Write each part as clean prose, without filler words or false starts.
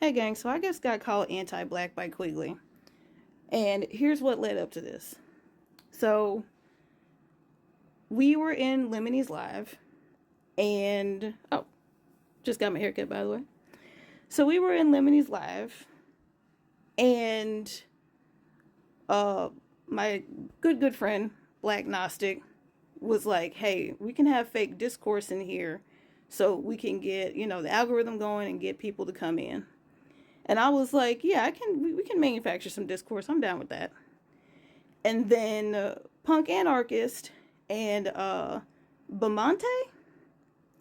Hey gang, so I just got called anti-black by Qggly. And here's what led up to this. So we were in Lemoney's live and just got my haircut by the way. So we were in Lemoney's live and my good friend BlackGnostic was like, hey, we can have fake discourse in here so we can get, the algorithm going and get people to come in. And I was like, yeah, we can manufacture some discourse. I'm down with that. And then Punkanarchist and Bamonte,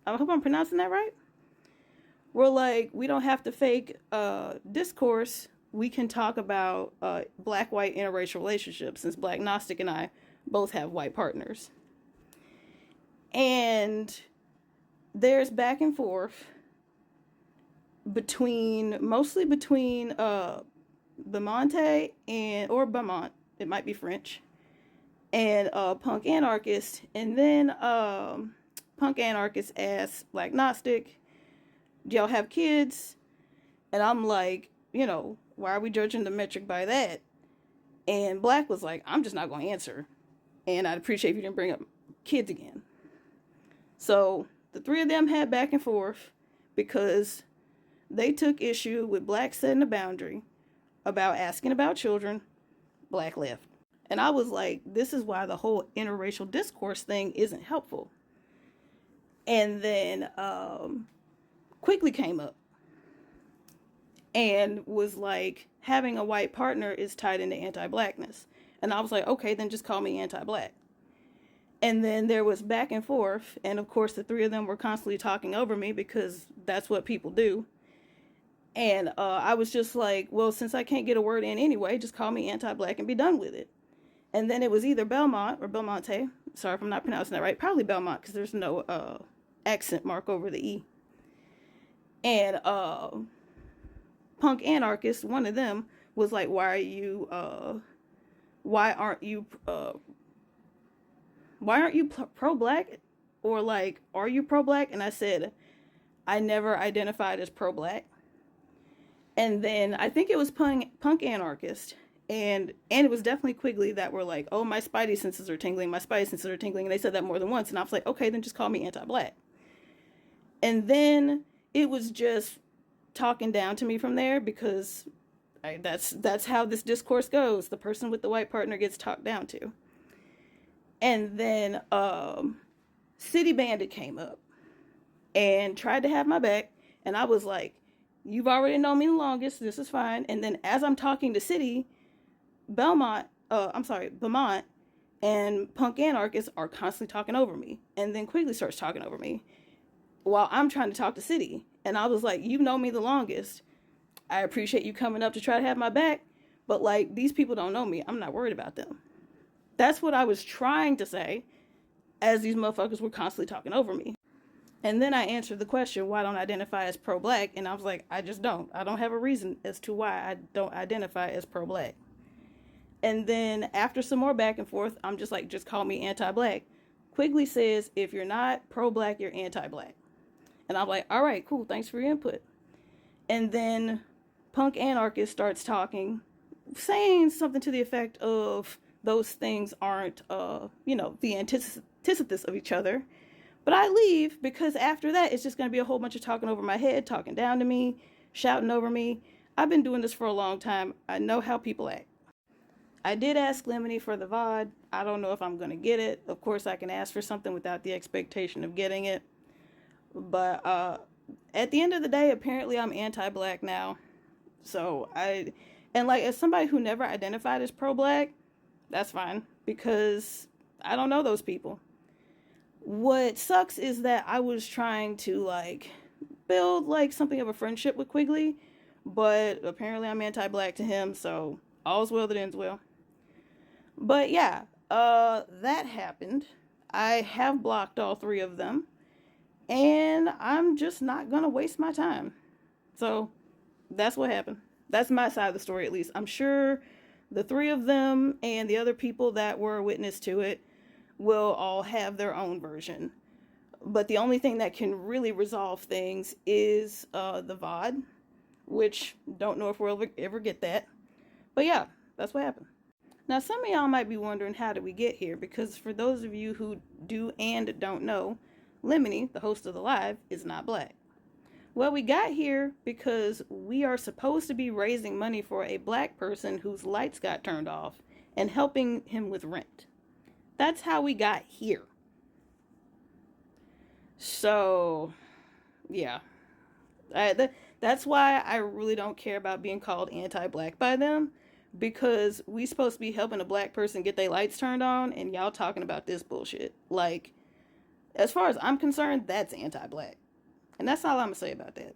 I hope I'm pronouncing that right, we're like, we don't have to fake discourse. We can talk about black-white interracial relationships, since BlackGnostic and I both have white partners. And there's back and forth mostly between Bamonte or Bamonte, it might be French, and Punkanarchist. And then Punkanarchist asks BlackGnostic, do y'all have kids? And I'm like, why are we judging the metric by that? And Black was like, I'm just not going to answer, and I'd appreciate if you didn't bring up kids again. So the three of them had back and forth because they took issue with Black setting a boundary about asking about children. Black left. And I was like, this is why the whole interracial discourse thing isn't helpful. And then Qggly came up and was like, having a white partner is tied into anti-blackness. And I was like, okay, then just call me anti-black. And then there was back and forth. And of course, the three of them were constantly talking over me because that's what people do. And I was just like, well, since I can't get a word in anyway, just call me anti-black and be done with it. And then it was either Belmont or Bamonte. Sorry if I'm not pronouncing that right. Probably Belmont because there's no accent mark over the E. And Punkanarchist, one of them, was like, why aren't you pro-black? Or like, are you pro-black? And I said, I never identified as pro-black. And then I think it was Punkanarchist, and it was definitely Qggly that were like, oh, my spidey senses are tingling, and they said that more than once, and I was like, okay, then just call me anti-black. And then it was just talking down to me from there because that's how this discourse goes. The person with the white partner gets talked down to. And then Sidy Bandit came up and tried to have my back, and I was like, you've already known me the longest, this is fine. And then as I'm talking to Sidy, Bamonte and Punkanarchist are constantly talking over me. And then Qggly starts talking over me while I'm trying to talk to Sidy. And I was like, you've known me the longest. I appreciate you coming up to try to have my back, but like, these people don't know me. I'm not worried about them. That's what I was trying to say as these motherfuckers were constantly talking over me. And then I answered the question, why don't I identify as pro-black? And I was like, I just don't. I don't have a reason as to why I don't identify as pro-black. And then after some more back and forth, I'm just like, just call me anti-black. Qggly says, if you're not pro-black, you're anti-black. And I'm like, all right, cool. Thanks for your input. And then Punkanarchist starts talking, saying something to the effect of those things aren't, the antithesis of each other. But I leave because after that, it's just going to be a whole bunch of talking over my head, talking down to me, shouting over me. I've been doing this for a long time. I know how people act. I did ask Lemony for the VOD. I don't know if I'm going to get it. Of course, I can ask for something without the expectation of getting it. But at the end of the day, apparently I'm anti-black now. So as somebody who never identified as pro-black, that's fine because I don't know those people. What sucks is that I was trying to build something of a friendship with Qggly, but apparently I'm anti-black to him, so all's well that ends well. But yeah, that happened. I have blocked all three of them, and I'm just not gonna waste my time. So that's what happened. That's my side of the story, at least. I'm sure the three of them and the other people that were a witness to it will all have their own version. But the only thing that can really resolve things is the VOD, which don't know if we'll ever get that. But yeah, that's what happened. Now, some of y'all might be wondering, how did we get here? Because for those of you who do and don't know, Lemony, the host of the live, is not black. Well, we got here because we are supposed to be raising money for a black person whose lights got turned off and helping him with rent. That's how we got here. So, yeah. That's why I really don't care about being called anti-black by them, because we supposed to be helping a black person get their lights turned on, and y'all talking about this bullshit. Like, as far as I'm concerned, that's anti-black. And that's all I'm going to say about that.